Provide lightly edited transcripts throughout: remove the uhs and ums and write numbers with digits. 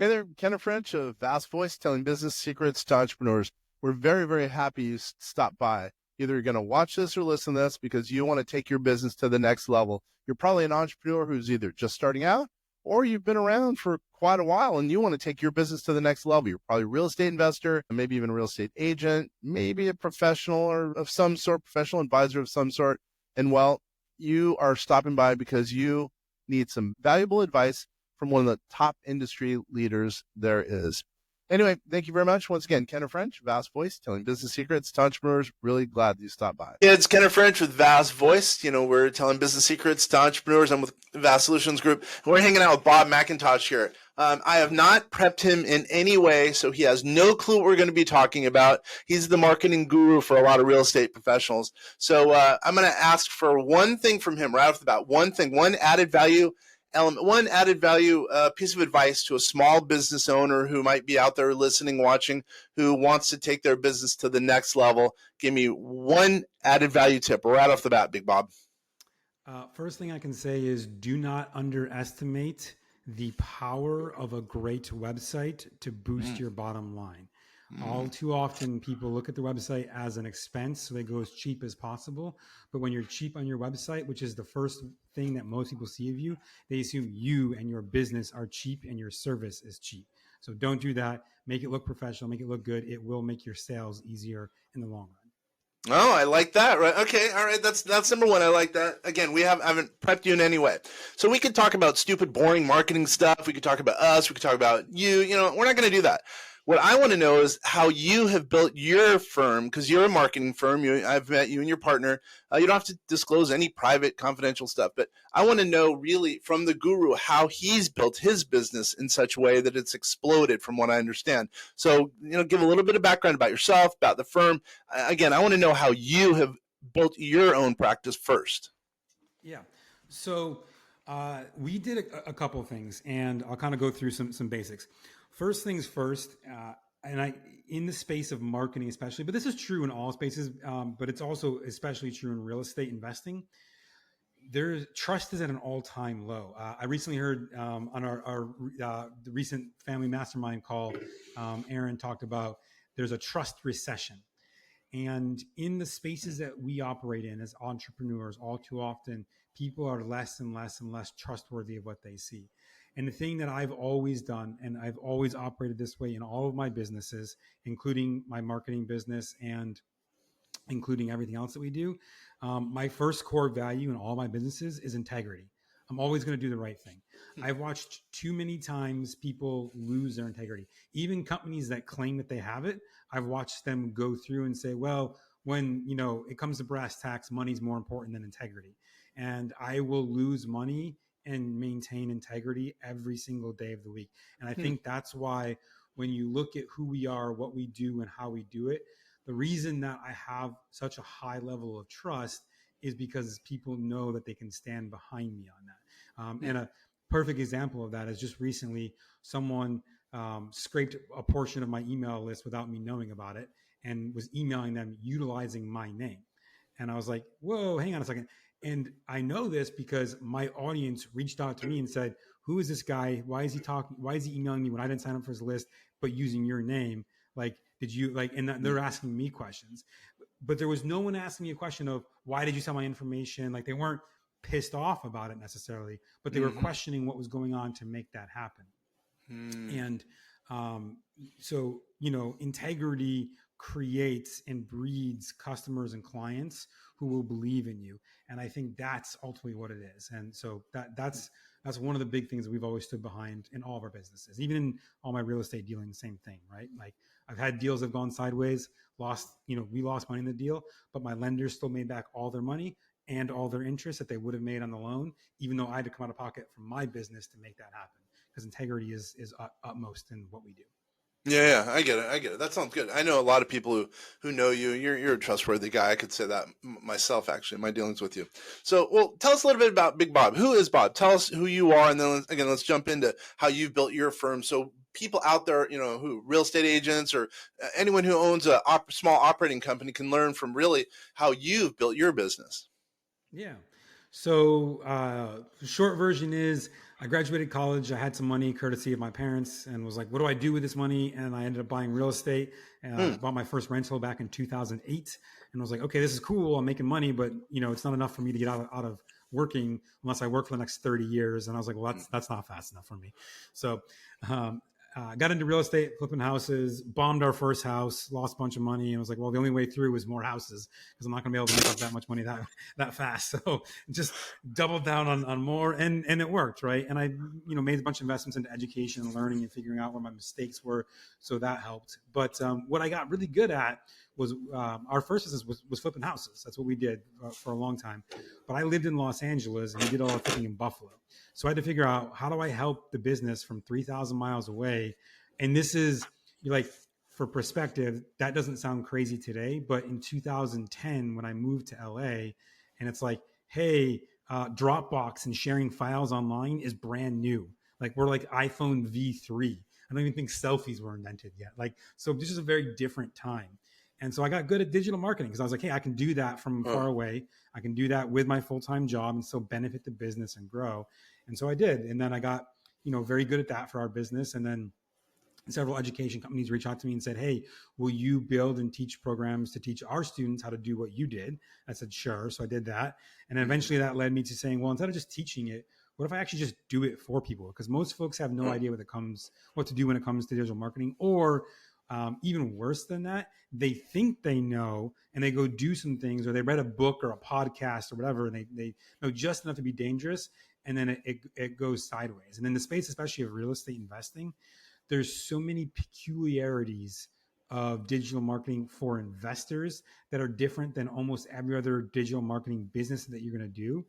Hey there, Kenneth French of Vast Voice, telling business secrets to entrepreneurs. We're very, very happy you stopped by. Either you're going to watch this or listen to this because you want to take your business to the next level. You're probably an entrepreneur who's either just starting out or you've been around for quite a while and you want to take your business to the next level. You're probably a real estate investor, maybe even a real estate agent, maybe a professional or of some sort, professional advisor of some sort. And well, you are stopping by because you need some valuable advice from one of the top industry leaders there is. Anyway, thank you very much. Once again, Kenneth French, Vast Voice, telling business secrets to entrepreneurs. Really glad you stopped by. Yeah, it's Kenneth French with Vast Voice. We're telling business secrets to entrepreneurs. I'm with Vast Solutions Group. We're hanging out with Bob McIntosh here. I have not prepped him in any way, so he has no clue what we're going to be talking about. He's the marketing guru for a lot of real estate professionals. So I'm going to ask for one thing from him right off the bat. One thing, one added value element, one added value piece of advice to a small business owner who might be out there listening, watching, who wants to take their business to the next level. Give me one added value tip right off the bat, Big Bob. First thing I can say is do not underestimate the power of a great website to boost your bottom line. All too often, people look at the website as an expense, so they go as cheap as possible. But when you're cheap on your website, which is the first thing that most people see of you, they assume you and your business are cheap and your service is cheap. So don't do that. Make it look professional, make it look good. It will make your sales easier in the long run. Oh, I like that. Right. Okay. All right. That's number one. I like that. Again, we haven't prepped you in any way. So we could talk about stupid, boring marketing stuff. We could talk about us. We could talk about you. We're not going to do that. What I want to know is how you have built your firm, because you're a marketing firm. I've met you and your partner. You don't have to disclose any private, confidential stuff, but I want to know really from the guru how he's built his business in such a way that it's exploded from what I understand. So, give a little bit of background about yourself, about the firm. Again, I want to know how you have built your own practice first. Yeah. So we did a couple of things, and I'll kind of go through some basics. First things first, and in the space of marketing especially, but this is true in all spaces, but it's also especially true in real estate investing. Trust is at an all-time low. I recently heard on the recent family mastermind call, Aaron talked about there's a trust recession. And in the spaces that we operate in as entrepreneurs, all too often, people are less and less and less trustworthy of what they see. And the thing that I've always done, and I've always operated this way in all of my businesses, including my marketing business and including everything else that we do, my first core value in all my businesses is integrity. I'm always going to do the right thing. I've watched too many times people lose their integrity. Even companies that claim that they have it, I've watched them go through and say, well, when it comes to brass tacks, money's more important than integrity. And I will lose money and maintain integrity every single day of the week. And I think that's why when you look at who we are, what we do, and how we do it, the reason that I have such a high level of trust is because people know that they can stand behind me on that. And a perfect example of that is just recently someone scraped a portion of my email list without me knowing about it and was emailing them utilizing my name. And I was like, whoa, hang on a second. And I know this because my audience reached out to me and said, who is this guy? Why is he talking? Why is he emailing me when I didn't sign up for his list, but using your name? Like, did you and they're asking me questions, but there was no one asking me a question of why did you sell my information? Like, they weren't pissed off about it necessarily, but they were questioning what was going on to make that happen. And so, integrity creates and breeds customers and clients who will believe in you. And I think that's ultimately what it is. And so that's one of the big things that we've always stood behind in all of our businesses, even in all my real estate dealing, the same thing, right? Like, I've had deals that have gone sideways, we lost money in the deal, but my lenders still made back all their money and all their interest that they would have made on the loan, even though I had to come out of pocket from my business to make that happen, because integrity is utmost in what we do. Yeah, I get it. That sounds good. I know a lot of people who know you. You're a trustworthy guy. I could say that myself, actually, in my dealings with you. So, well, tell us a little bit about Big Bob. Who is Bob? Tell us who you are, and then again, let's jump into how you've built your firm. So people out there, who real estate agents or anyone who owns a small operating company can learn from really how you've built your business. Yeah. So, short version is I graduated college. I had some money courtesy of my parents and was like, what do I do with this money? And I ended up buying real estate. Hmm. Bought my first rental back in 2008 and I was like, okay, this is cool. I'm making money, but it's not enough for me to get out of working unless I work for the next 30 years. And I was like, well, that's not fast enough for me. So, um, got into real estate, flipping houses, bombed our first house, lost a bunch of money, and was like, well, the only way through was more houses because I'm not going to be able to make up that much money that fast. So just doubled down on more, and it worked, right? And I made a bunch of investments into education and learning and figuring out where my mistakes were, so that helped. But what I got really good at was our first business was flipping houses. That's what we did for a long time. But I lived in Los Angeles and we did all our flipping in Buffalo. So I had to figure out, how do I help the business from 3,000 miles away? And this is like, for perspective, that doesn't sound crazy today, but in 2010, when I moved to LA, and it's like, hey, Dropbox and sharing files online is brand new. Like, we're like iPhone V3. I don't even think selfies were invented yet. Like, so this is a very different time. And so I got good at digital marketing because I was like, hey, I can do that from far away. I can do that with my full-time job and still benefit the business and grow. And so I did. And then I got, very good at that for our business. And then several education companies reached out to me and said, hey, will you build and teach programs to teach our students how to do what you did? I said, sure. So I did that. And then eventually that led me to saying, well, instead of just teaching it, what if I actually just do it for people? Because most folks have no idea what to do when it comes to digital marketing, or even worse than that, they think they know and they go do some things, or they read a book or a podcast or whatever, and they know just enough to be dangerous, and then it goes sideways. And in the space, especially of real estate investing, there's so many peculiarities of digital marketing for investors that are different than almost every other digital marketing business that you're going to do,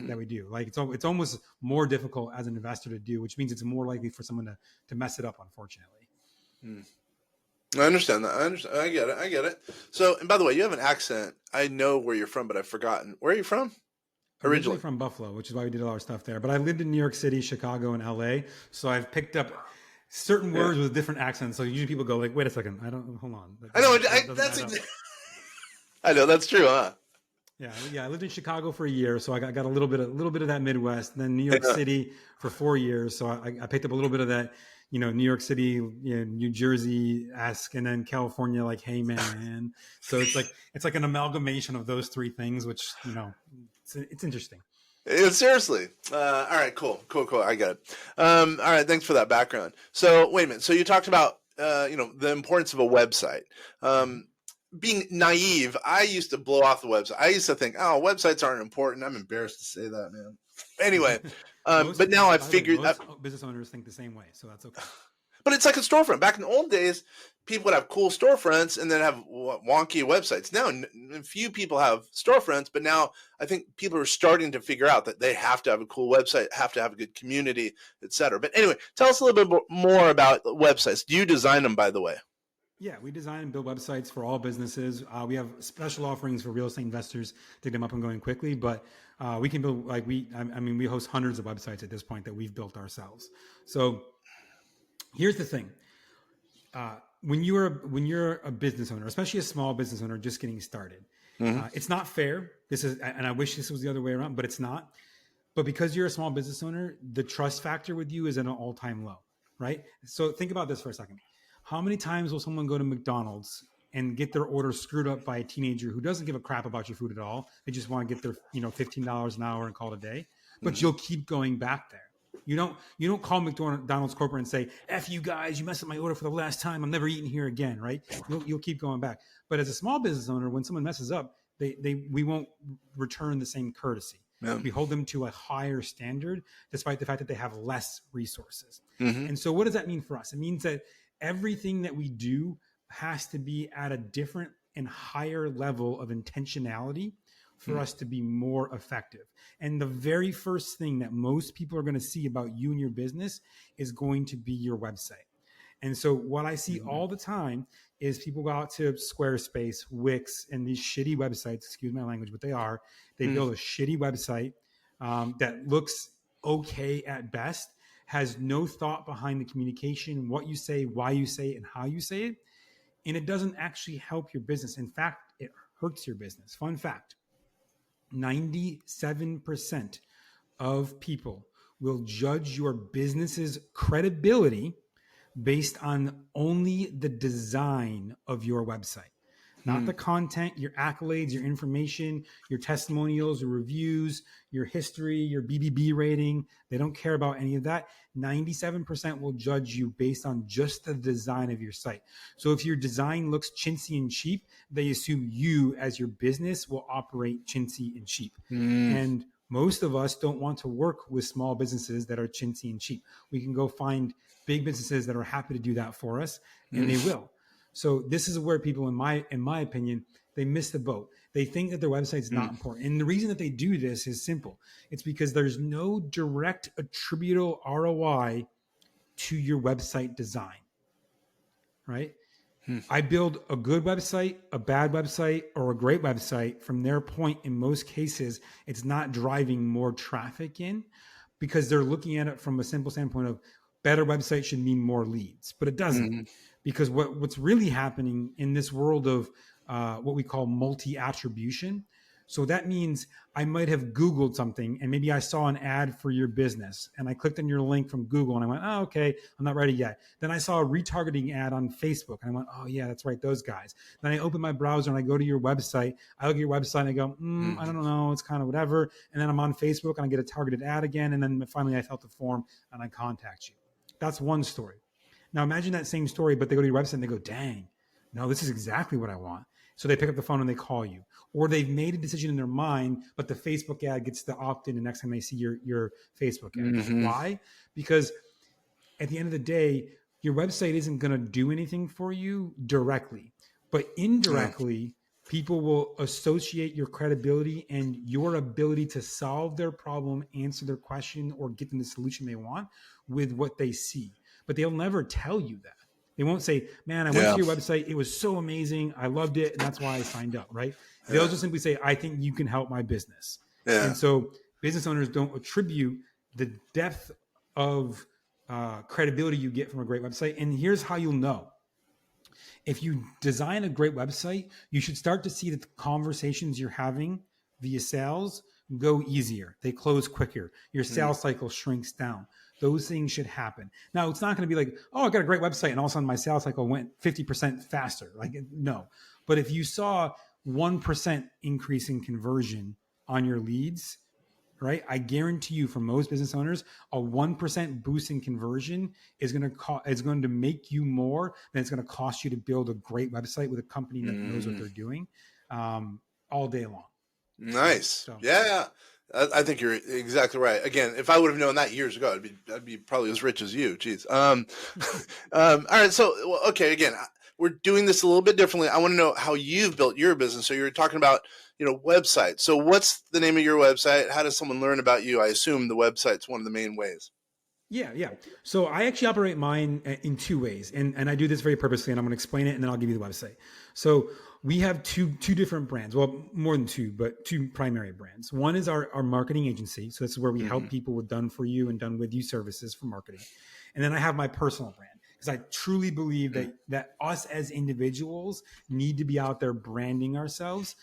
that we do. Like, it's almost more difficult as an investor to do, which means it's more likely for someone to mess it up, unfortunately. I understand that. I get it. I get it. So, and by the way, you have an accent. I know where you're from, but I've forgotten. Where are you from? Originally from Buffalo, which is why we did all our stuff there. But I lived in New York City, Chicago, and LA. So I've picked up certain words with different accents. So usually people go like, wait a second. Hold on. I know. I know that's true, huh? Yeah. I lived in Chicago for a year, so I got a little bit of that Midwest. And then New York City for 4 years, so I picked up a little bit of that, New York City, New Jersey-esque, and then California, like, hey man. So it's like an amalgamation of those three things, which it's interesting. Seriously. All right. Cool. I got it. All right. Thanks for that background. So wait a minute. So you talked about the importance of a website. Being naive, I used to blow off the website. I used to think, oh, websites aren't important. I'm embarrassed to say that, man. Anyway, but now I've figured most business owners think the same way, so that's okay. But it's like a storefront. Back in the old days, people would have cool storefronts and then have wonky websites. Now, few people have storefronts, but now I think people are starting to figure out that they have to have a cool website, have to have a good community, etc. But anyway, tell us a little bit more about websites. Do you design them, by the way? Yeah, we design and build websites for all businesses. We have special offerings for real estate investors to get them up and going quickly, but we can build, like, we host hundreds of websites at this point that we've built ourselves. So here's the thing. When you're a business owner, especially a small business owner just getting started, it's not fair. And I wish this was the other way around, but it's not. But because you're a small business owner, the trust factor with you is at an all-time low, right? So think about this for a second. How many times will someone go to McDonald's and get their order screwed up by a teenager who doesn't give a crap about your food at all? They just want to get their $15 an hour and call it a day. But you'll keep going back there. You don't call McDonald's corporate and say, F you guys, you messed up my order for the last time. I'm never eating here again, right? You'll keep going back. But as a small business owner, when someone messes up, we won't return the same courtesy. Yeah. We hold them to a higher standard, despite the fact that they have less resources. And so what does that mean for us? It means that everything that we do has to be at a different and higher level of intentionality for us to be more effective. And the very first thing that most people are going to see about you and your business is going to be your website. And so what I see all the time is people go out to Squarespace, Wix, and these shitty websites, excuse my language, but they are. They build a shitty website that looks okay at best, has no thought behind the communication, what you say, why you say it, and how you say it. And it doesn't actually help your business. In fact, it hurts your business. Fun fact. 97% of people will judge your business's credibility based on only the design of your website, not the content, your accolades, your information, your testimonials, your reviews, your history, your BBB rating. They don't care about any of that. 97% will judge you based on just the design of your site. So if your design looks chintzy and cheap, they assume you as your business will operate chintzy and cheap. And most of us don't want to work with small businesses that are chintzy and cheap. We can go find big businesses that are happy to do that for us, and they will. So this is where people, in my opinion, they miss the boat. They think that their website's not important. And the reason that they do this is simple. It's because there's no direct attributable ROI to your website design, right? I build a good website, a bad website, or a great website. From their point, in most cases, it's not driving more traffic in because they're looking at it from a simple standpoint of better website should mean more leads, but it doesn't. Because what's really happening in this world of what we call multi-attribution. So that means I might have Googled something and maybe I saw an ad for your business and I clicked on your link from Google and I went, oh, okay, I'm not ready yet. Then I saw a retargeting ad on Facebook and I went, oh yeah, that's right, those guys. Then I open my browser and I go to your website. I look at your website and I go, I don't know, it's kind of whatever. And then I'm on Facebook and I get a targeted ad again. And then finally I fill out the form and I contact you. That's one story. Now imagine that same story, but they go to your website and they go, dang, no, this is exactly what I want. So they pick up the phone and they call you. Or they've made a decision in their mind, but the Facebook ad gets the opt-in the next time they see your Facebook ad. Why? Because at the end of the day, your website isn't going to do anything for you directly, but indirectly, people will associate your credibility and your ability to solve their problem, answer their question, or get them the solution they want with what they see. But they'll never tell you that. They won't say, man, I went to your website. It was so amazing. I loved it. And that's why I signed up, right? They'll just simply say, I think you can help my business. And so business owners don't attribute the depth of credibility you get from a great website. And here's how you'll know. If you design a great website, you should start to see that the conversations you're having via sales go easier. They close quicker. Your sales cycle shrinks down. Those things should happen. Now, it's not going to be like, oh, I got a great website and all of a sudden my sales cycle went 50% faster. Like, no. But if you saw 1% increase in conversion on your leads, right? I guarantee you, for most business owners, a 1% boost in conversion is going to make you more than it's going to cost you to build a great website with a company that knows what they're doing all day long. Nice. So. Yeah. I think you're exactly right. Again, if I would have known that years ago, I'd be probably as rich as you. Jeez. All right. So, okay. Again, we're doing this a little bit differently. I want to know how you've built your business. So you're talking about, website. So what's the name of your website? How does someone learn about you? I assume the website's one of the main ways. Yeah. So I actually operate mine in two ways, and I do this very purposely, and I'm going to explain it, and then I'll give you the website. So we have two different brands. Well, more than two, but two primary brands. One is our marketing agency. So this is where we help people with done for you and done with you services for marketing. And then I have my personal brand, because I truly believe that us as individuals need to be out there branding ourselves.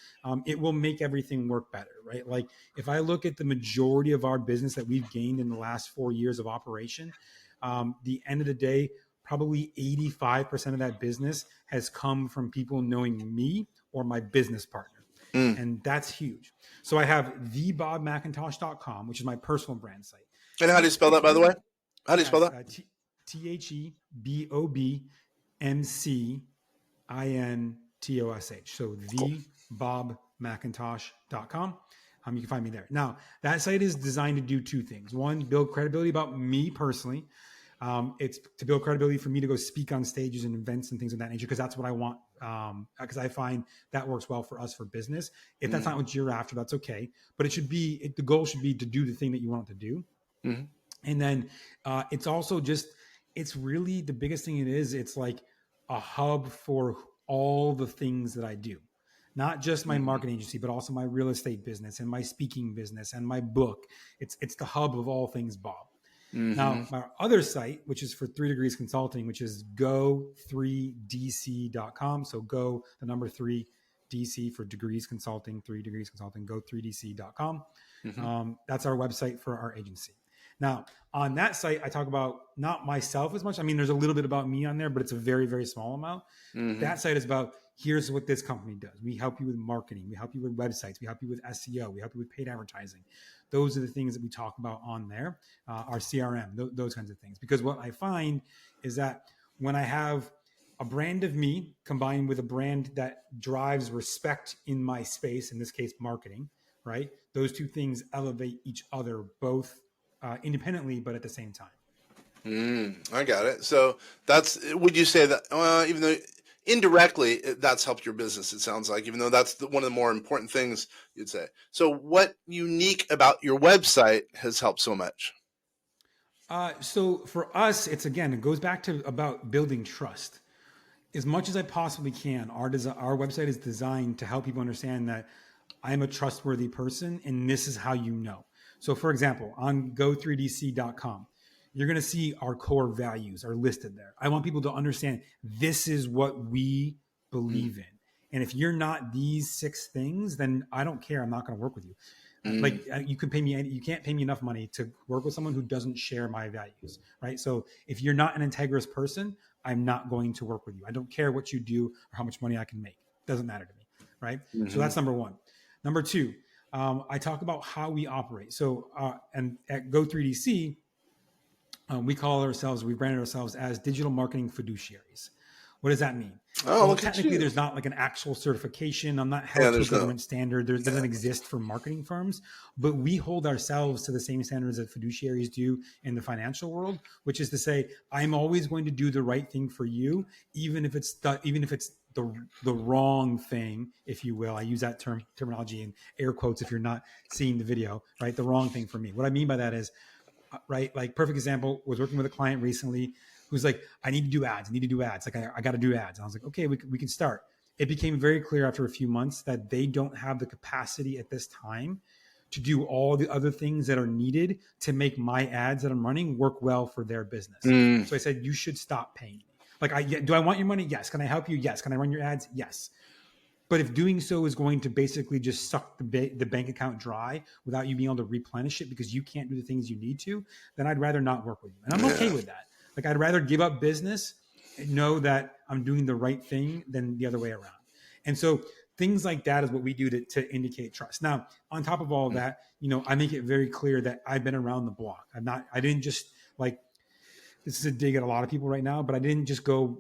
It will make everything work better, right? Like if I look at the majority of our business that we've gained in the last 4 years of operation, the end of the day, probably 85% of that business has come from people knowing me or my business partner. And that's huge. So I have thebobmcintosh.com, which is my personal brand site. And how do you spell that, by the way? How do you spell that? THEBOBMCINTOSH. So thebobmcintosh.com. You can find me there. Now, that site is designed to do two things. One, build credibility about me personally. It's to build credibility for me to go speak on stages and events and things of that nature, because that's what I want. Because I find that works well for us for business. If that's not what you're after, that's okay. But it should be, the goal should be to do the thing that you want it to do. And then it's also just, it's really the biggest thing it's like a hub for all the things that I do. Not just my marketing agency, but also my real estate business and my speaking business and my book. It's the hub of all things Bob. Now, my other site, which is for 3 Degrees Consulting, which is go3dc.com. So go, the number 3, DC for degrees consulting, 3 degrees consulting, go3dc.com. Mhm. That's our website for our agency. Now, on that site, I talk about not myself as much. I mean, there's a little bit about me on there, but it's a very, very small amount. Mhm. That site is about, here's what this company does. We help you with marketing. We help you with websites. We help you with SEO. We help you with paid advertising. Those are the things that we talk about on there, our CRM, those kinds of things. Because what I find is that when I have a brand of me combined with a brand that drives respect in my space, in this case, marketing, right? Those two things elevate each other both independently, but at the same time. I got it. So would you say that, even though indirectly that's helped your business, it sounds like, even though that's one of the more important things you'd say. So what unique about your website has helped so much? So for us, it goes back to about building trust. As much as I possibly can, our website is designed to help people understand that I'm a trustworthy person and this is how you know. So for example, on go3dc.com, you're going to see our core values are listed there. I want people to understand this is what we believe in. And if you're not these 6 things, then I don't care. I'm not going to work with you. You can pay me, you can't pay me enough money to work with someone who doesn't share my values, right? So if you're not an integrous person, I'm not going to work with you. I don't care what you do or how much money I can make. It doesn't matter to me, right? So that's number 1. Number 2, I talk about how we operate. So, and at Go3DC, we branded ourselves as digital marketing fiduciaries. What does that mean? Oh, Well, look at technically, you. there's not like an actual certification. I'm not Yeah, held to a there's no. government standard. There doesn't exist for marketing firms, but we hold ourselves to the same standards that fiduciaries do in the financial world, which is to say, I'm always going to do the right thing for you, even if it's the wrong thing, if you will. I use that terminology in air quotes if you're not seeing the video, right? The wrong thing for me. What I mean by that is, right? Like perfect example, was working with a client recently who's like, I need to do ads. I need to do ads. Like I got to do ads. And I was like, okay, we can start. It became very clear after a few months that they don't have the capacity at this time to do all the other things that are needed to make my ads that I'm running work well for their business. Mm. So I said, you should stop paying me. Like, do I want your money? Yes. Can I help you? Yes. Can I run your ads? Yes. But if doing so is going to basically just suck the bank account dry without you being able to replenish it because you can't do the things you need to, then I'd rather not work with you. And I'm okay with that. Like I'd rather give up business and know that I'm doing the right thing than the other way around. And so things like that is what we do to indicate trust. Now, on top of all that, I make it very clear that I've been around the block. I didn't just like, this is a dig at a lot of people right now, but I didn't just go,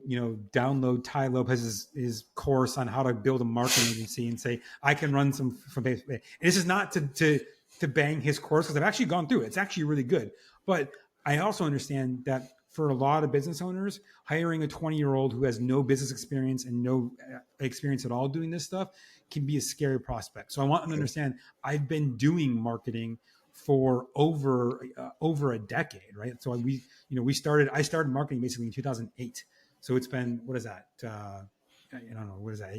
download Ty Lopez's his course on how to build a marketing agency and say, I can run some from Facebook. This is not to bang his course because I've actually gone through it. It's actually really good. But I also understand that for a lot of business owners, hiring a 20-year-old who has no business experience and no experience at all doing this stuff can be a scary prospect. So I want them to understand I've been doing marketing for over a decade, right? So I started marketing basically in 2008. So it's been, what is that? I don't know, what is that?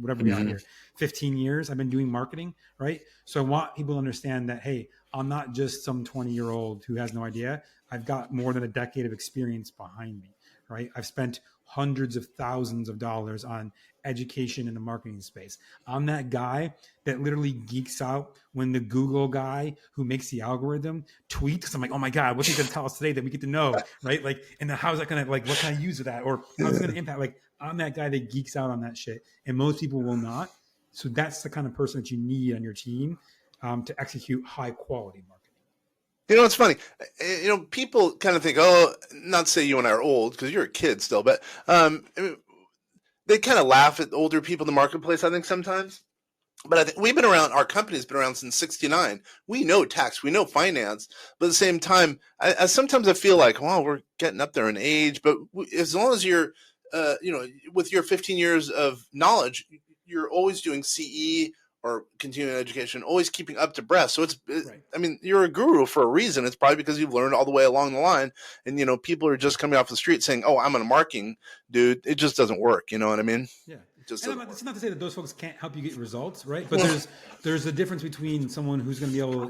Whatever we are here, 15 years I've been doing marketing, right? So I want people to understand that, hey, I'm not just some 20-year-old who has no idea. I've got more than a decade of experience behind me, right? I've spent hundreds of thousands of dollars on education in the marketing space. I'm that guy that literally geeks out when the Google guy who makes the algorithm tweets. I'm like, oh my God, what's he going to tell us today that we get to know, right? Like, and then how's that going to, like, what can I use with that? Or how's it going to impact? Like, I'm that guy that geeks out on that shit. And most people will not. So that's the kind of person that you need on your team to execute high quality marketing. It's funny. People kind of think, oh, not to say you and I are old because you're a kid still, but they kind of laugh at older people in the marketplace, I think, sometimes. But I think we've been around, our company's been around since 69. We know tax, we know finance, but at the same time, sometimes I feel like, well, we're getting up there in age, but as long as you're, with your 15 years of knowledge, you're always doing CE or continuing education, always keeping up to breath. So Right. I mean, you're a guru for a reason. It's probably because you've learned all the way along the line. And, people are just coming off the street saying, oh, I'm a marketing dude. It just doesn't work. You know what I mean? Yeah. Just And it's not to say that those folks can't help you get results, right? But there's a difference between someone who's going to be able,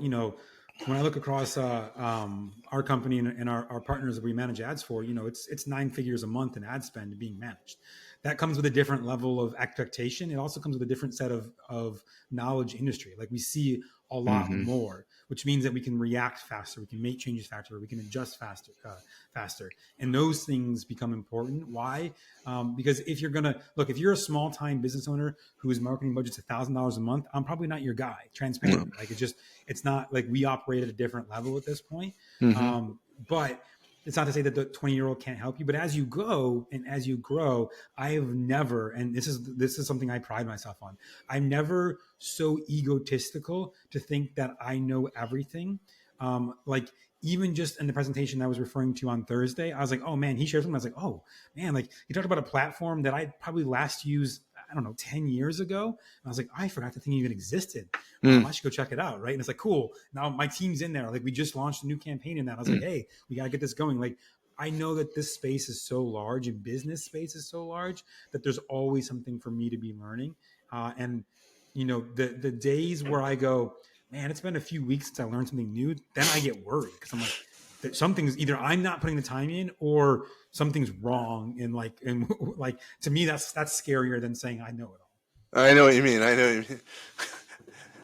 when I look across our company and our partners that we manage ads for, it's 9 figures a month in ad spend being managed. that comes with a different level of expectation. It also comes with a different set of knowledge industry. Like we see a lot more, which means that we can react faster, we can make changes faster, we can adjust faster, and those things become important. Why? Because if you're gonna look, if you're a small time business owner whose marketing budget's $1,000 a month, I'm probably not your guy. Transparently, like it's not like we operate at a different level at this point. But it's not to say that the 20-year-old can't help you, but as you go and as you grow, I have never, and this is something I pride myself on, I'm never so egotistical to think that I know everything. Like even just in the presentation I was referring to on Thursday, I was like, oh man, he shared something. I was like, oh man, like he talked about a platform that I probably last used, I don't know, 10 years ago. And I was like, I forgot the thing even existed. I should go check it out. Right. And it's like, cool. Now my team's in there. Like we just launched a new campaign in that. I was like, hey, we got to get this going. Like, I know that this space is so large and business space is so large that there's always something for me to be learning. And you know, the days where I go, man, it's been a few weeks since I learned something new, then I get worried because I'm like, something's either I'm not putting the time in or something's wrong. And like to me, that's scarier than saying I know it all. I know what you mean. I know what you mean.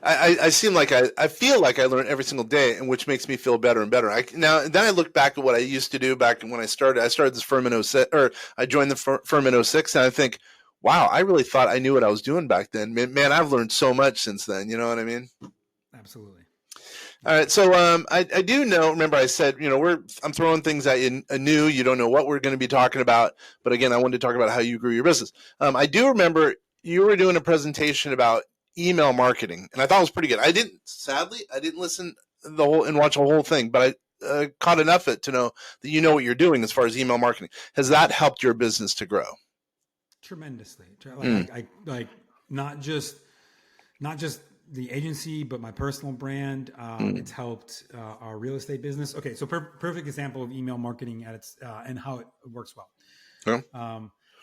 I seem like I feel like I learn every single day, and which makes me feel better and better. Then I look back at what I used to do back when I started. I started this firm in 06, or I joined the firm in 06, and I think, wow, I really thought I knew what I was doing back then. Man, I've learned so much since then. You know what I mean? Absolutely. All right, so I do know. Remember, I said I'm throwing things at you anew. You don't know what we're going to be talking about, but again, I wanted to talk about how you grew your business. I do remember you were doing a presentation about email marketing, and I thought it was pretty good. I didn't listen the whole and watch the whole thing, but I caught enough of it to know that you know what you're doing as far as email marketing. Has that helped your business to grow? Tremendously. Like I not just the agency, but my personal brand. It's helped our real estate business. Okay, so perfect example of email marketing at its and how it works well. Yeah.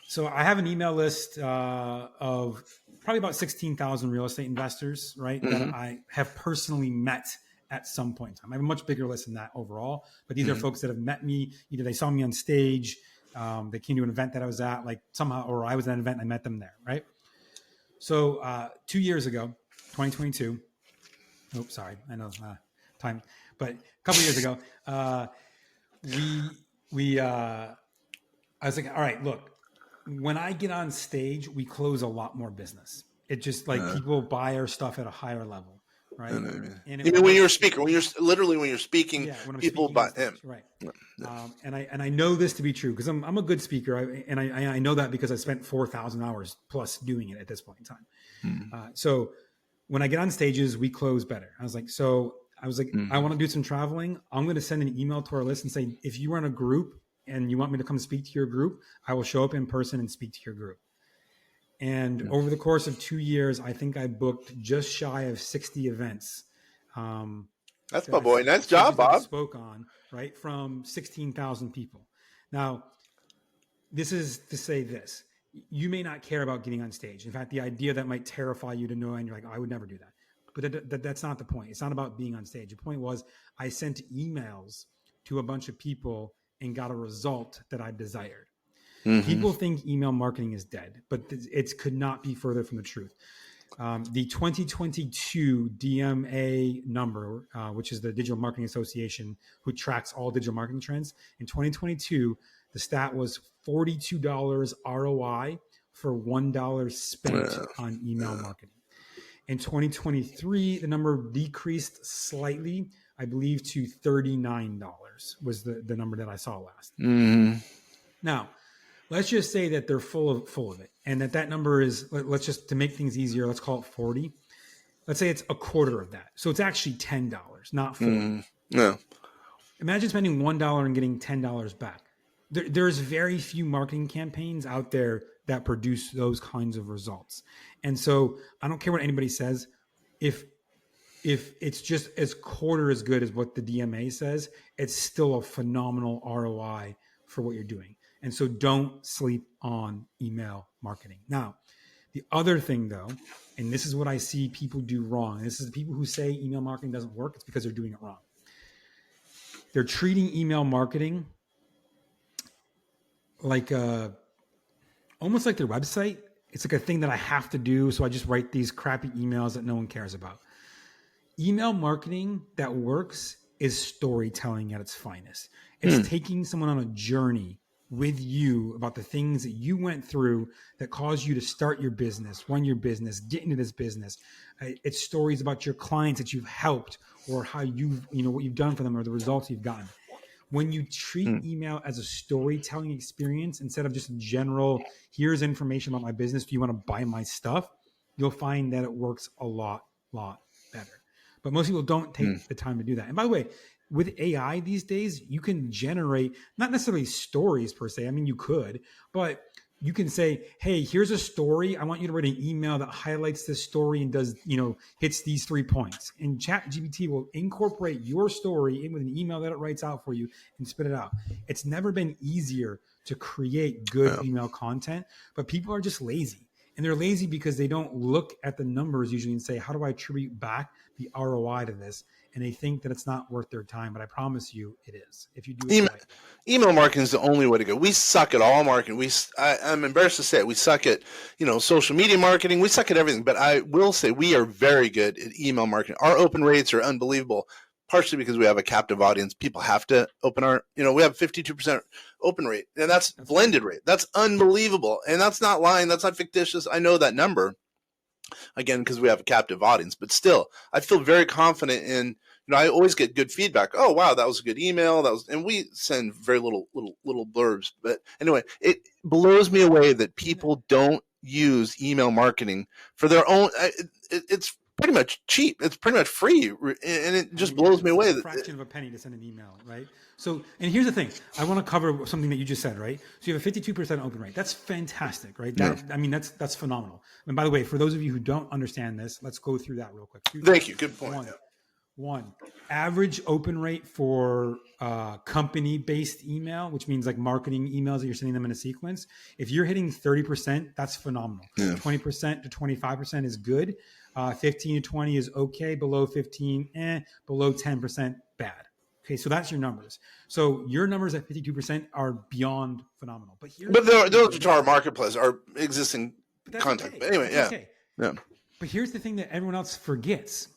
So I have an email list of probably about 16,000 real estate investors, right? That I have personally met at some point in time. I have a much bigger list than that overall, but these are folks that have met me. Either they saw me on stage, they came to an event that I was at, like somehow, or I was at an event and I met them there, right? So 2 years ago, 2022. Oh, sorry, I know time, but a couple years ago, I was like, all right, look, when I get on stage, we close a lot more business. It just like people buy our stuff at a higher level, right? And even when you're a speaker, when you're speaking, when I'm people speaking buy on stage, him. right? And I know this to be true because I'm a good speaker, I know that because I spent 4,000 hours plus doing it at this point in time. So when I get on stages, we close better. I was like, I want to do some traveling. I'm going to send an email to our list and say, if you are in a group and you want me to come speak to your group, I will show up in person and speak to your group. And over the course of 2 years, I think I booked just shy of 60 events. That's my boy. Nice job, Bob. I spoke on, right, from 16,000 people. Now, this is to say this. You may not care about getting on stage. In fact, the idea that might terrify you to know, and you're like, oh, I would never do that. But that's not the point. It's not about being on stage. The point was I sent emails to a bunch of people and got a result that I desired. People think email marketing is dead, but it could not be further from the truth. The 2022 DMA number, which is the Digital Marketing Association, who tracks all digital marketing trends, in 2022, the stat was $42 ROI for $1 spent on email marketing. In 2023, the number decreased slightly, I believe, to $39 was the number that I saw last. Now, let's just say that they're full of it, and that number is, let's just, to make things easier, let's call it 40. Let's say it's a quarter of that. So it's actually $10, not 40. No. Imagine spending $1 and getting $10 back. There's very few marketing campaigns out there that produce those kinds of results. And so I don't care what anybody says. If it's just as quarter as good as what the DMA says, it's still a phenomenal ROI for what you're doing. And so don't sleep on email marketing. Now, the other thing though, and this is what I see people do wrong. And this is the people who say email marketing doesn't work. It's because they're doing it wrong. They're treating email marketing like almost like their website. It's like a thing that I have to do. So I just write these crappy emails that no one cares about. Email marketing that works is storytelling at its finest. It's taking someone on a journey with you about the things that you went through that caused you to start your business, run your business, get into this business. It's stories about your clients that you've helped or how you've, what you've done for them or the results you've gotten. When you treat email as a storytelling experience instead of just a general, here's information about my business, do you want to buy my stuff? You'll find that it works a lot better. But most people don't take the time to do that. And by the way, with AI these days, you can generate not necessarily stories per se. I mean, you could, but you can say, hey, here's a story. I want you to write an email that highlights this story and does, hits these 3 points. And ChatGPT will incorporate your story in with an email that it writes out for you and spit it out. It's never been easier to create good email content, but people are just lazy. And they're lazy because they don't look at the numbers usually and say, how do I attribute back the ROI to this? And they think that it's not worth their time. But I promise you it is if you do it right. Email marketing is the only way to go. We suck at all marketing. I'm embarrassed to say it. We suck at, social media marketing. We suck at everything. But I will say we are very good at email marketing. Our open rates are unbelievable, partially because we have a captive audience. People have to open our, we have 52% open rate, and that's blended rate. That's unbelievable. And that's not lying. That's not fictitious. I know that number, again, because we have a captive audience. But still, I feel very confident in, I always get good feedback. Oh, wow, that was a good email. And we send very little blurbs. But anyway, it blows me away that people don't use email marketing for their own. It's pretty much cheap. It's pretty much free. And it just blows me away. It's a fraction of a penny to send an email, right? So, and here's the thing. I want to cover something that you just said, right? So you have a 52% open rate. That's fantastic, right? That's phenomenal. And by the way, for those of you who don't understand this, let's go through that real quick. Thank you. Good point. One, average open rate for company-based email, which means like marketing emails that you're sending them in a sequence. If you're hitting 30%, that's phenomenal. 20% to 25% is good. 15 to 20 is okay. Below 15, below 10%, bad. Okay, so that's your numbers. So your numbers at 52% are beyond phenomenal. But those are our marketplace, our existing content. Okay. But anyway, yeah. But here's the thing that everyone else forgets.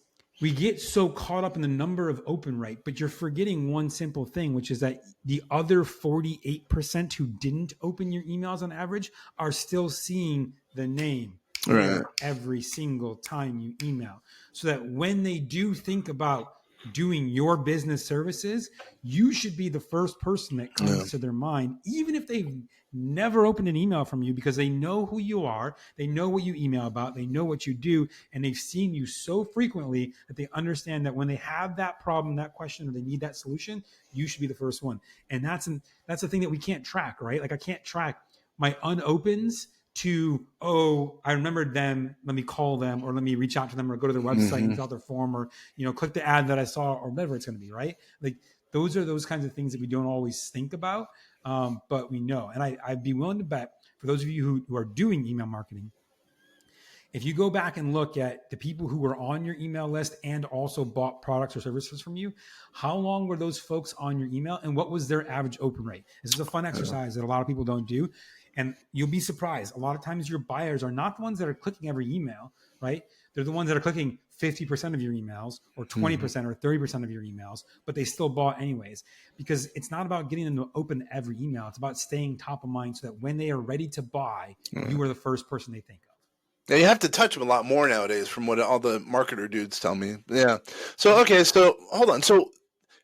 We get so caught up in the number of open rate, but you're forgetting one simple thing, which is that the other 48% who didn't open your emails on average are still seeing the name every single time you email. So that when they do think about doing your business services, you should be the first person that comes to their mind, even if they've never opened an email from you, because they know who you are, they know what you email about, they know what you do, and they've seen you so frequently that they understand that when they have that problem, that question, or they need that solution, you should be the first one. And that's the thing that we can't track, right? Like I can't track my unopens to, I remembered them, let me call them, or let me reach out to them, or go to their website and fill out their form, or click the ad that I saw, or whatever it's going to be, right? Like those are those kinds of things that we don't always think about, but we know. And I'd be willing to bet, for those of you who are doing email marketing, if you go back and look at the people who were on your email list and also bought products or services from you, how long were those folks on your email, and what was their average open rate? This is a fun exercise that a lot of people don't do. And you'll be surprised. A lot of times your buyers are not the ones that are clicking every email, right? They're the ones that are clicking 50% of your emails or 20% or 30% of your emails, but they still bought anyways, because it's not about getting them to open every email. It's about staying top of mind so that when they are ready to buy, you are the first person they think of. Yeah, you have to touch them a lot more nowadays from what all the marketer dudes tell me. Yeah. So, okay. So hold on. So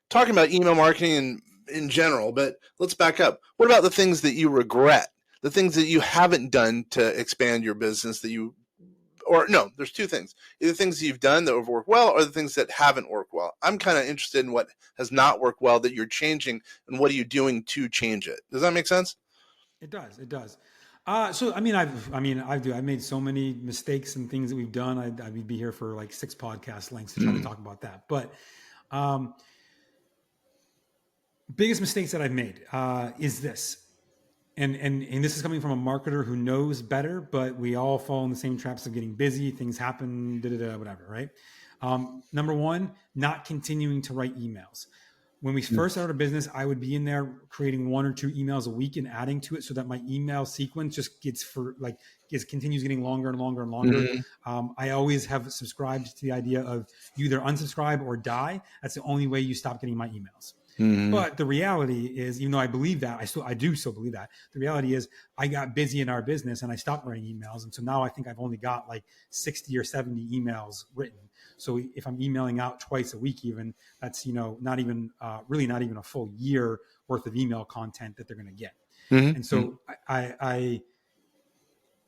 talking about email marketing in general, but let's back up. What about the things that you regret? The things that you haven't done to expand your business there's two things. Either things that you've done that have worked well, or the things that haven't worked well. I'm kind of interested in what has not worked well that you're changing, and what are you doing to change it? Does that make sense? It does. So, I've made so many mistakes and things that we've done. I'd be here for like 6 podcast lengths to try to talk about that. But biggest mistakes that I've made is this. And this is coming from a marketer who knows better, but we all fall in the same traps of getting busy. Things happen, whatever, right? Number one, not continuing to write emails. When we first started our business, I would be in there creating 1 or 2 emails a week and adding to it so that my email sequence just continues getting longer and longer and longer. I always have subscribed to the idea of you either unsubscribe or die. That's the only way you stop getting my emails. But the reality is, even though I believe that, I do still believe that. The reality is I got busy in our business and I stopped writing emails. And so now I think I've only got like 60 or 70 emails written. So if I'm emailing out twice a week, even that's, not even really not even a full year worth of email content that they're going to get. And so I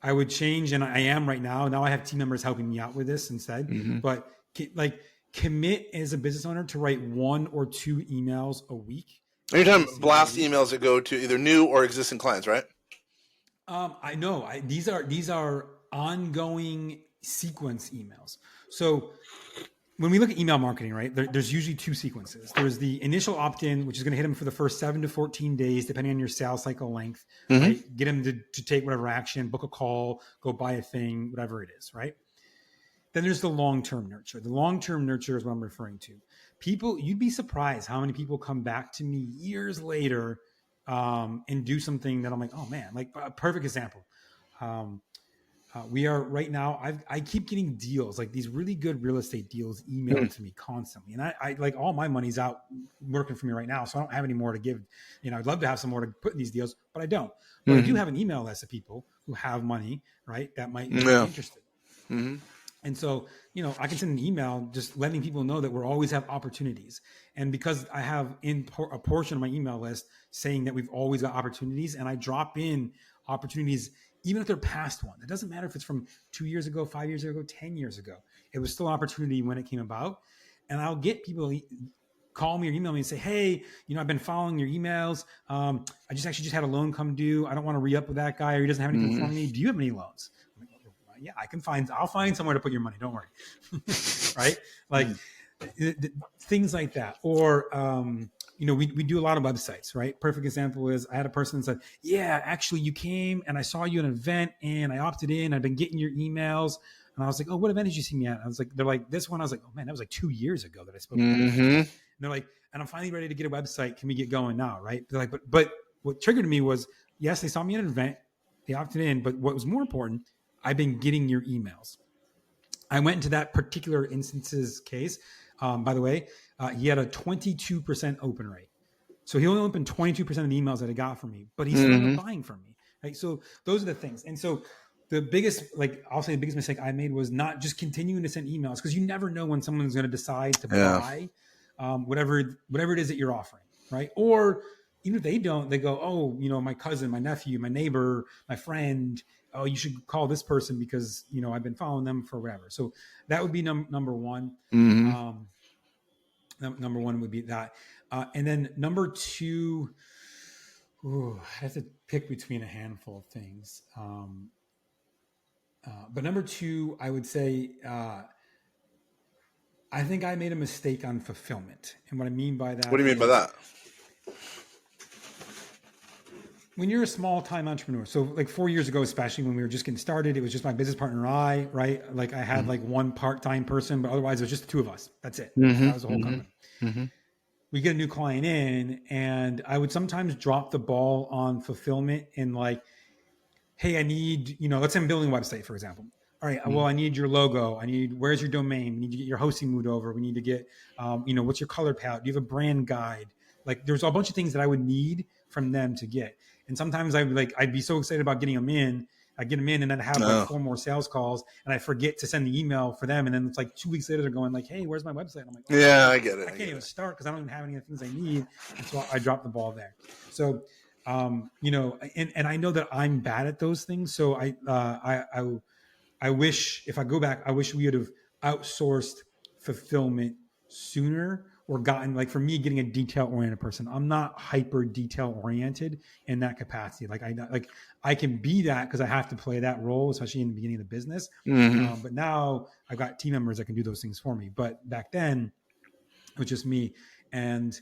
would change, and I am right now. Now I have team members helping me out with this instead, but commit as a business owner to write 1 or 2 emails a week. Anytime blast emails that go to either new or existing clients, right? I know these are ongoing sequence emails. So when we look at email marketing, right, there's usually 2 sequences. There's the initial opt-in, which is going to hit them for the first 7 to 14 days, depending on your sales cycle length, right? Get them to take whatever action, book a call, go buy a thing, whatever it is, right? Then there's the long-term nurture. The long-term nurture is what I'm referring to. People, you'd be surprised how many people come back to me years later and do something that I'm like, oh man, like a perfect example. We are right now, I keep getting deals, like these really good real estate deals emailed to me constantly. And I like all my money's out working for me right now. So I don't have any more to give. I'd love to have some more to put in these deals, but I don't. But I do have an email list of people who have money, right? That might be interested. And so, I can send an email just letting people know that we'll always have opportunities. And because I have a portion of my email list saying that we've always got opportunities, and I drop in opportunities, even if they're past one, it doesn't matter if it's from 2 years ago, 5 years ago, 10 years ago, it was still an opportunity when it came about. And I'll get people call me or email me and say, hey, I've been following your emails. I just had a loan come due. I don't want to re-up with that guy, or he doesn't have anything for me. Do you have any loans? Yeah, I'll find somewhere to put your money. Don't worry. Right? Like things like that. Or, we do a lot of websites, right? Perfect example is I had a person that said, yeah, actually you came and I saw you at an event and I opted in. I've been getting your emails. And I was like, oh, what event did you see me at? I was like, they're like, this one. I was like, oh man, that was like 2 years ago that I spoke to you. And they're like, and I'm finally ready to get a website. Can we get going now? Right? They're like, but what triggered me was, yes, they saw me at an event. They opted in. But what was more important, I've been getting your emails. I went into that particular instance's case. By the way, he had a 22% open rate. So he only opened 22% of the emails that he got from me, but he's still buying from me. Right? So those are the things. And so the biggest mistake I made was not just continuing to send emails, because you never know when someone's going to decide to buy whatever it is that you're offering. Right. Or even if they don't, they go, oh, my cousin, my nephew, my neighbor, my friend, oh, you should call this person because, I've been following them for whatever. So that would be number one. Number one would be that. And then number 2, I have to pick between a handful of things. But number 2, I would say, I think I made a mistake on fulfillment. And what I mean by that. What do you mean by that? When you're a small time entrepreneur, so like 4 years ago, especially when we were just getting started, it was just my business partner and I, right? Like I had like one part-time person, but otherwise it was just the 2 of us. That's it. That was the whole company. We get a new client in, and I would sometimes drop the ball on fulfillment and like, hey, I need, let's say I'm building a website, for example. All right, well, I need your logo. Where's your domain? We need to get your hosting moved over. We need to get, what's your color palette? Do you have a brand guide? Like there's a bunch of things that I would need from them to get. And sometimes I'd be so excited about getting them in. I get them in and then I have like 4 more sales calls and I forget to send the email for them. And then it's like 2 weeks later, they're going like, hey, where's my website? And I'm like, yeah, I get it. I can't even start because I don't even have any of the things I need. And so I dropped the ball there. So, and I know that I'm bad at those things. So I wish, if I go back, I wish we would have outsourced fulfillment sooner, or gotten, like for me, getting a detail oriented person. I'm not hyper detail oriented in that capacity. I can be that because I have to play that role, especially in the beginning of the business. But now I've got team members that can do those things for me. But back then it was just me. And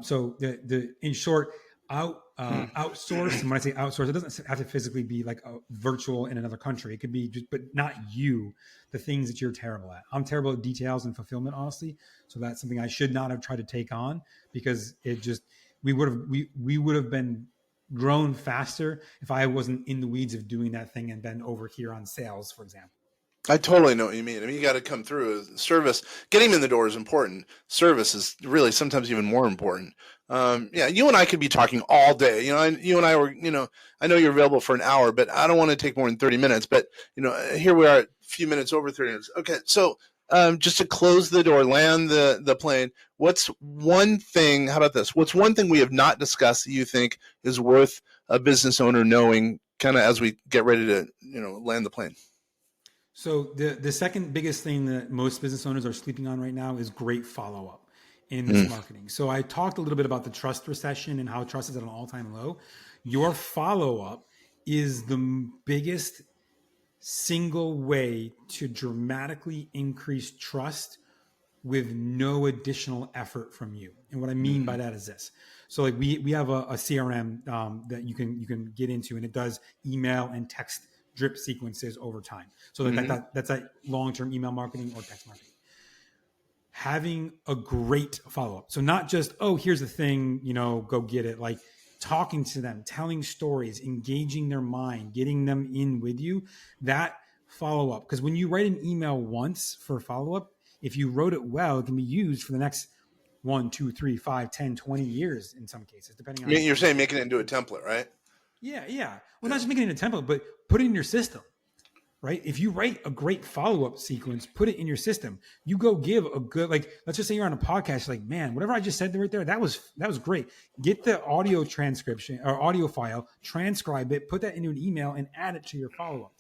so in short, outsource. And when I say outsource, it doesn't have to physically be like a virtual in another country. It could be just, but not you, the things that you're terrible at. I'm terrible at details and fulfillment, honestly. So that's something I should not have tried to take on, because it just, we would have been grown faster if I wasn't in the weeds of doing that thing and been over here on sales, for example. I totally know what you mean. I mean, you got to come through. Service, getting them in the door is important. Service is really sometimes even more important. Yeah, you and I could be talking all day. You know, you and I were, you know, I know you're available for an hour, but I don't want to take more than 30 minutes. But, you know, here we are, a few minutes over 30 minutes. Okay, so just to close the door, land the plane, what's one thing, how about this? What's one thing we have not discussed that you think is worth a business owner knowing kind of as we get ready to, you know, land the plane? So the second biggest thing that most business owners are sleeping on right now is great follow-up in this marketing. So I talked a little bit about the trust recession and how trust is at an all-time low. Your follow-up is the biggest single way to dramatically increase trust with no additional effort from you. And what I mean by that is this. So like we have a CRM that you can get into, and it does email and text drip sequences over time. So like that's like long-term email marketing or text marketing. Having a great follow-up. So not just, oh, here's the thing, you know, go get it. Like talking to them, telling stories, engaging their mind, getting them in with you, that follow-up. Because when you write an email once for follow-up, if you wrote it well, it can be used for the next 1, 2, 3, 5, 10, 20 years in some cases, depending on. You're saying making it into a template, right? Yeah. Well, not just making it a template, but put it in your system, right? If you write a great follow-up sequence, put it in your system. You go give a good, like, let's just say you're on a podcast, like, man, whatever I just said right there, that was great. Get the audio transcription or audio file, transcribe it, put that into an email and add it to your follow-up.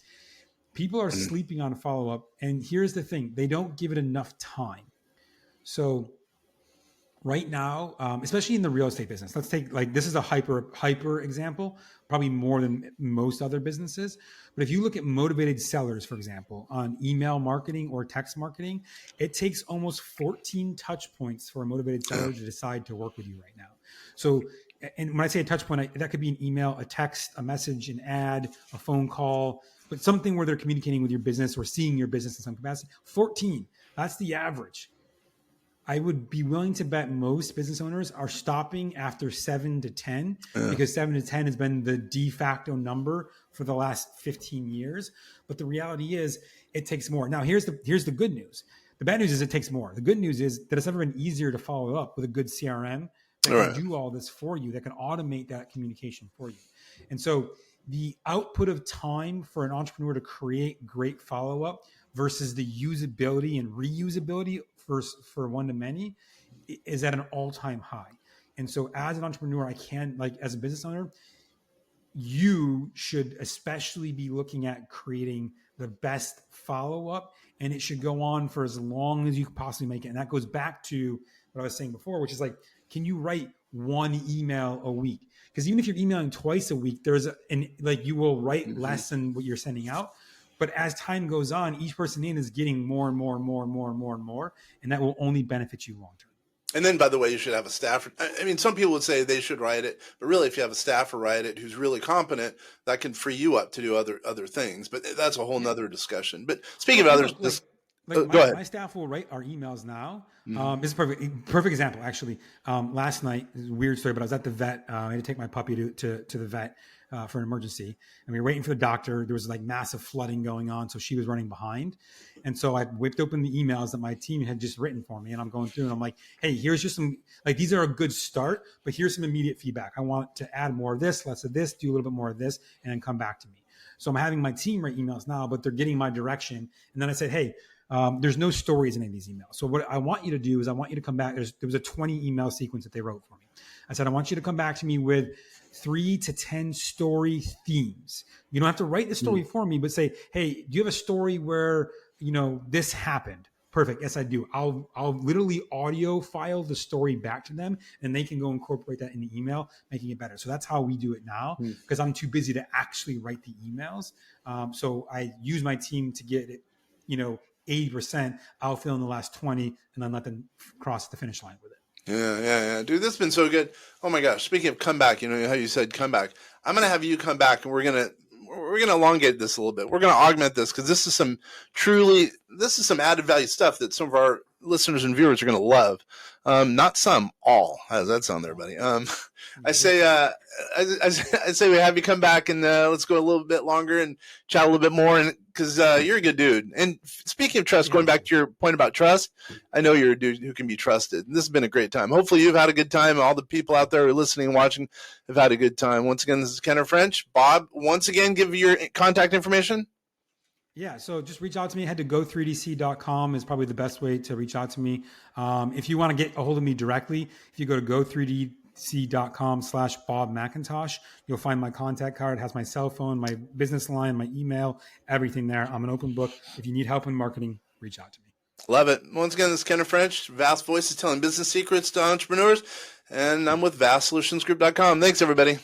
People are sleeping on follow-up. And here's the thing, they don't give it enough time. So right now, especially in the real estate business, let's take like, this is a hyper example, probably more than most other businesses. But if you look at motivated sellers, for example, on email marketing or text marketing, it takes almost 14 touch points for a motivated seller to decide to work with you right now. So, and when I say a touch point, that could be an email, a text, a message, an ad, a phone call, but something where they're communicating with your business or seeing your business in some capacity. 14, that's the average. I would be willing to bet most business owners are stopping after 7 to 10 because 7 to 10 has been the de facto number for the last 15 years. But the reality is it takes more. Now, here's the good news. The bad news is it takes more. The good news is that it's never been easier to follow up with a good CRM that can do all this for you, that can automate that communication for you. And so the output of time for an entrepreneur to create great follow-up versus the usability and reusability for one-to-many is at an all-time high. And so as an entrepreneur, as a business owner, you should especially be looking at creating the best follow-up, and it should go on for as long as you could possibly make it. And that goes back to what I was saying before, which is like, can you write one email a week? Because even if you're emailing twice a week, you will write less than what you're sending out. But as time goes on, each person in is getting more and more and more and more and more and more, and that will only benefit you long term. And then, by the way, you should have a staffer. I mean, some people would say they should write it, but really, if you have a staffer write it who's really competent, that can free you up to do other things. But that's a whole nother discussion. But speaking of others, go ahead. My staff will write our emails now. This is a perfect example, actually. Last night, this is a weird story, but I was at the vet. I had to take my puppy to the vet for an emergency. And we were waiting for the doctor. There was like massive flooding going on, so she was running behind. And so I whipped open the emails that my team had just written for me, and I'm going through and I'm like, hey, here's just some, like, these are a good start, but here's some immediate feedback. I want to add more of this, less of this, do a little bit more of this, and then come back to me. So I'm having my team write emails now, but they're getting my direction. And then I said, hey, there's no stories in any of these emails. So what I want you to do is I want you to come back. There was a 20 email sequence that they wrote for me. I said, I want you to come back to me with 3 to 10 story themes. You don't have to write the story for me, but say, hey, do you have a story where, this happened? Perfect. Yes, I do. I'll literally audio file the story back to them, and they can go incorporate that in the email, making it better. So that's how we do it now, because I'm too busy to actually write the emails. So I use my team to get it, 80%. I'll fill in the last 20 and then let them cross the finish line with it. Yeah. Dude, this has been so good. Oh my gosh. Speaking of comeback, you know how you said comeback. I'm gonna have you come back, and we're gonna elongate this a little bit. We're gonna augment this because this is some added value stuff that some of our listeners and viewers are gonna love. Not some, all. How does that sound there, buddy? I say we have you come back and let's go a little bit longer and chat a little bit more, and because you're a good dude. And speaking of trust, going back to your point about trust, I know you're a dude who can be trusted. And this has been a great time. Hopefully you've had a good time. All the people out there who are listening and watching have had a good time. Once again, this is Kenner French. Bob, once again, give your contact information. Yeah, so just reach out to me. Head to go3dc.com is probably the best way to reach out to me. If you want to get a hold of me directly, if you go to go3dc.com/Bob McIntosh, you'll find my contact card. It has my cell phone, my business line, my email, everything there. I'm an open book. If you need help in marketing, reach out to me. Love it. Once again, this is Kenner French, Vast Voices telling business secrets to entrepreneurs, and I'm with vastsolutionsgroup.com. Thanks, everybody.